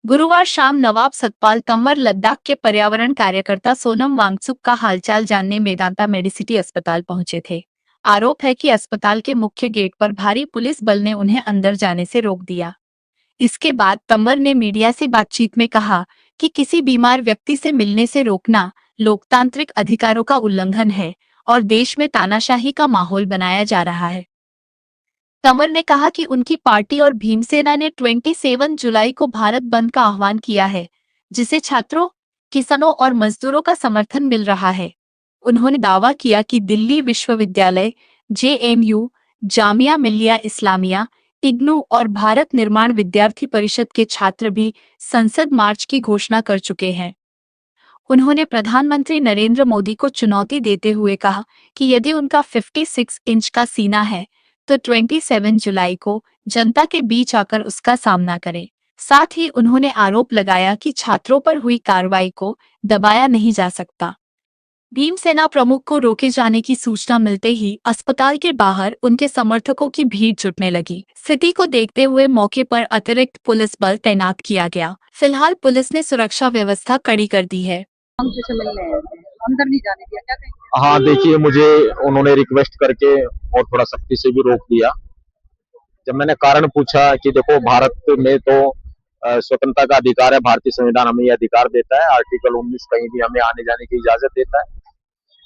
गुरुवार शाम नवाब सतपाल तंवर लद्दाख के पर्यावरण कार्यकर्ता सोनम वांगचुक का हालचाल जानने मेदांता मेडिसिटी अस्पताल पहुंचे थे। आरोप है कि अस्पताल के मुख्य गेट पर भारी पुलिस बल ने उन्हें अंदर जाने से रोक दिया। इसके बाद तंवर ने मीडिया से बातचीत में कहा कि किसी बीमार व्यक्ति से मिलने से रोकना लोकतांत्रिक अधिकारों का उल्लंघन है और देश में तानाशाही का माहौल बनाया जा रहा है। तंवर ने कहा कि उनकी पार्टी और भीमसेना ने 27 जुलाई को भारत बंद का आह्वान किया है, जिसे छात्रों, किसानों और मजदूरों का समर्थन मिल रहा है। उन्होंने दावा किया कि दिल्ली विश्वविद्यालय, जेएनयू, जामिया मिलिया इस्लामिया, इग्नू और भारत निर्माण विद्यार्थी परिषद के छात्र भी संसद मार्च की घोषणा कर चुके हैं। उन्होंने प्रधानमंत्री नरेंद्र मोदी को चुनौती देते हुए कहा कि यदि उनका 56 इंच का सीना है तो 27 जुलाई को जनता के बीच आकर उसका सामना करें। साथ ही उन्होंने आरोप लगाया कि छात्रों पर हुई कार्रवाई को दबाया नहीं जा सकता। भीमसेना प्रमुख को रोके जाने की सूचना मिलते ही अस्पताल के बाहर उनके समर्थकों की भीड़ जुटने लगी। स्थिति को देखते हुए मौके पर अतिरिक्त पुलिस बल तैनात किया गया। फिलहाल पुलिस ने सुरक्षा व्यवस्था कड़ी कर दी है। हमसे से मिलने आए थे, अंदर नहीं जाने दिया, क्या कहेंगे? हाँ, देखिए मुझे उन्होंने रिक्वेस्ट करके और थोड़ा सख्ती से भी रोक दिया। जब मैंने कारण पूछा कि देखो भारत में तो स्वतंत्रता का अधिकार है, भारतीय संविधान हमें ये अधिकार देता है, आर्टिकल 19 कहीं भी हमें आने जाने की इजाजत देता है।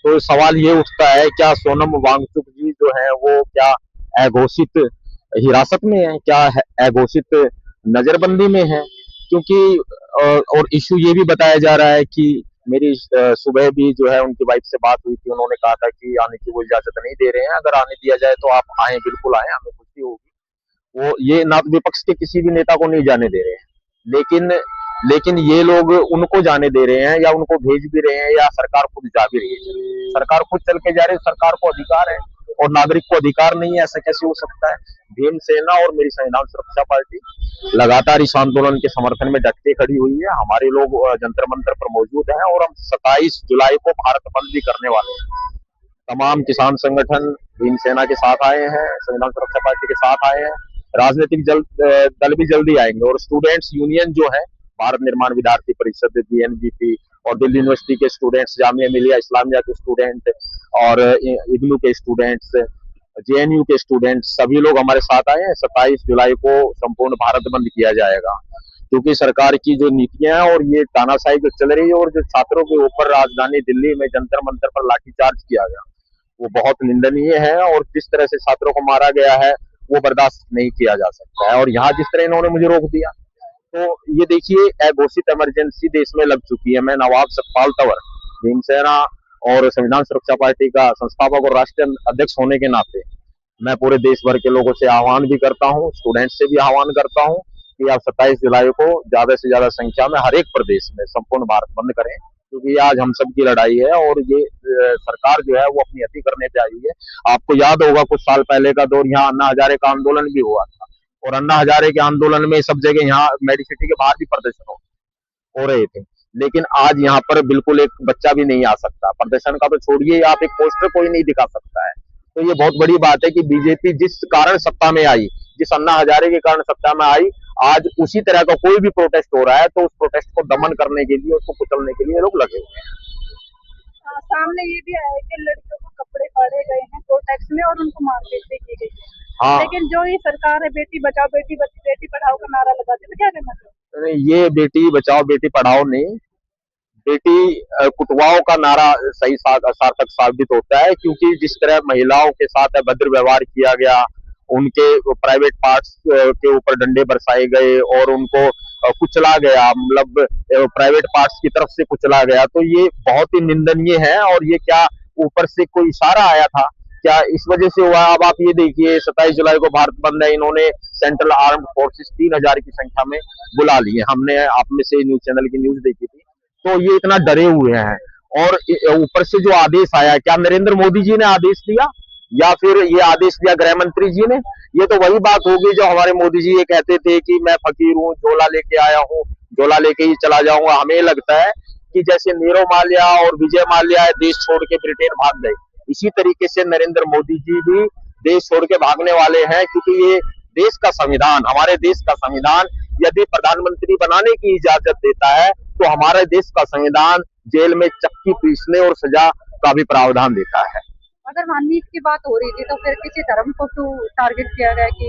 तो सवाल ये उठता है क्या सोनम वांगचुक जी जो है वो क्या अघोषित हिरासत में है, क्या अघोषित नजरबंदी में है? क्योंकि और इश्यू ये भी बताया जा रहा है कि मेरी सुबह भी जो है उनकी वाइफ से बात हुई थी, उन्होंने कहा था कि आने की वो इजाजत नहीं दे रहे हैं, अगर आने दिया जाए तो आप आए, बिल्कुल आए, हमें खुशी होगी। वो ये ना विपक्ष के किसी भी नेता को नहीं जाने दे रहे हैं, लेकिन ये लोग उनको जाने दे रहे हैं या उनको भेज भी रहे हैं या सरकार खुद जा भी रही है। सरकार खुद चल के जा रही है, सरकार को अधिकार है और नागरिक को अधिकार नहीं है, ऐसा कैसे हो सकता है? भीमसेना और मेरी संविधान सुरक्षा पार्टी लगातार इस आंदोलन के समर्थन में डट के खड़ी हुई है। हमारे लोग जंतर मंतर पर मौजूद हैं और हम 27 जुलाई को भारत बंद भी करने वाले हैं। तमाम किसान संगठन भीमसेना के साथ आए हैं, संविधान सुरक्षा पार्टी के साथ आए हैं, राजनीतिक दल भी जल्दी आएंगे और स्टूडेंट्स यूनियन जो है, भारत निर्माण विद्यार्थी परिषद, बीएनवीपी और दिल्ली यूनिवर्सिटी के स्टूडेंट्स, जामिया मिलिया इस्लामिया के स्टूडेंट और इग्नू के स्टूडेंट्स, जेएनयू के स्टूडेंट्स, सभी लोग हमारे साथ आए हैं। 27 जुलाई को संपूर्ण भारत बंद किया जाएगा क्योंकि सरकार की जो नीतियां हैं और ये तानाशाही जो चल रही है और जो छात्रों के ऊपर राजधानी दिल्ली में जंतर मंतर पर लाठीचार्ज किया गया, वो बहुत निंदनीय है और जिस तरह से छात्रों को मारा गया है वो बर्दाश्त नहीं किया जा सकता है। और यहाँ जिस तरह इन्होंने मुझे रोक दिया, तो ये देखिए अघोषित इमरजेंसी देश में लग चुकी है। मैं नवाब सतपाल तंवर, भीमसेना और संविधान सुरक्षा पार्टी का संस्थापक और राष्ट्रीय अध्यक्ष होने के नाते मैं पूरे देश भर के लोगों से आह्वान भी करता हूँ, स्टूडेंट से भी आह्वान करता हूँ कि आप 27 जुलाई को ज्यादा से ज्यादा संख्या में हर एक प्रदेश में संपूर्ण भारत बंद करें, क्योंकि आज हम सब की लड़ाई है और ये सरकार जो है वो अपनी अति करने पे आई है। आपको याद होगा कुछ साल पहले का दौर, यहाँ अन्ना हजारे का आंदोलन भी हुआ था और अन्ना हजारे के आंदोलन में सब जगह यहाँ मेडिसिटी के बाहर भी प्रदर्शन हो रहे थे, लेकिन आज यहाँ पर बिल्कुल एक बच्चा भी नहीं आ सकता। प्रदर्शन का तो छोड़िए, आप एक पोस्टर कोई नहीं दिखा सकता है। तो ये बहुत बड़ी बात है कि बीजेपी जिस कारण सत्ता में आई, जिस अन्ना हजारे के कारण सत्ता में आई, आज उसी तरह का कोई भी प्रोटेस्ट हो रहा है तो उस प्रोटेस्ट को दमन करने के लिए, उसको कुचलने के लिए लोग लगे हुए हैं। सामने ये भी आया है कि लड़कियों को कपड़े फाड़े गए हैं प्रोटेस्ट में और उनको मारपीट भी की गई है। हाँ, लेकिन जो ये सरकार है बेटी बचाओ बेटी पढ़ाओ का नारा लगाती है, तो क्या कहना चाहिए? ये बेटी बचाओ बेटी पढ़ाओ नहीं, बेटी कुटवाओं का नारा सही सार्थक साबित होता है, क्योंकि जिस तरह महिलाओं के साथ अभद्र व्यवहार किया गया, उनके प्राइवेट पार्ट्स के ऊपर डंडे बरसाए गए और उनको कुचला गया, मतलब प्राइवेट पार्ट्स की तरफ से कुचला गया, तो ये बहुत ही निंदनीय है। और ये क्या ऊपर से कोई इशारा आया था क्या, इस वजह से हुआ? अब आप ये देखिए 27 जुलाई को भारत बंद है, इन्होंने सेंट्रल आर्म्ड फोर्सेस 3000 की संख्या में बुला लिए। हमने आप में से न्यूज चैनल की न्यूज देखी थी, तो ये इतना डरे हुए हैं। और ऊपर से जो आदेश आया, क्या नरेंद्र मोदी जी ने आदेश दिया या फिर ये आदेश दिया गृह मंत्री जी ने? ये तो वही बात होगी जो हमारे मोदी जी ये कहते थे कि मैं फकीर हूँ, झोला लेके आया हूँ, झोला लेके ही चला जाऊंगा। हमें लगता है कि जैसे नीरव माल्या और विजय माल्या देश छोड़ के ब्रिटेन भाग गए, इसी तरीके से नरेंद्र मोदी जी भी देश छोड़ के भागने वाले हैं, क्योंकि ये देश का संविधान, हमारे देश का संविधान यदि प्रधानमंत्री बनाने की इजाजत देता है तो हमारे देश का संविधान जेल में चक्की पीसने और सजा का भी प्रावधान देता है। अगर माननीय की बात हो रही थी तो फिर किसी धर्म को क्यों टारगेट किया गया कि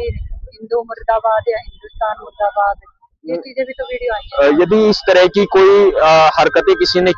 हिंदू मुर्दाबाद या हिंदुस्तान मुर्दाबाद, ये चीजें भी तो वीडियो आई है। यदि इस तरह की कोई हरकतें किसी ने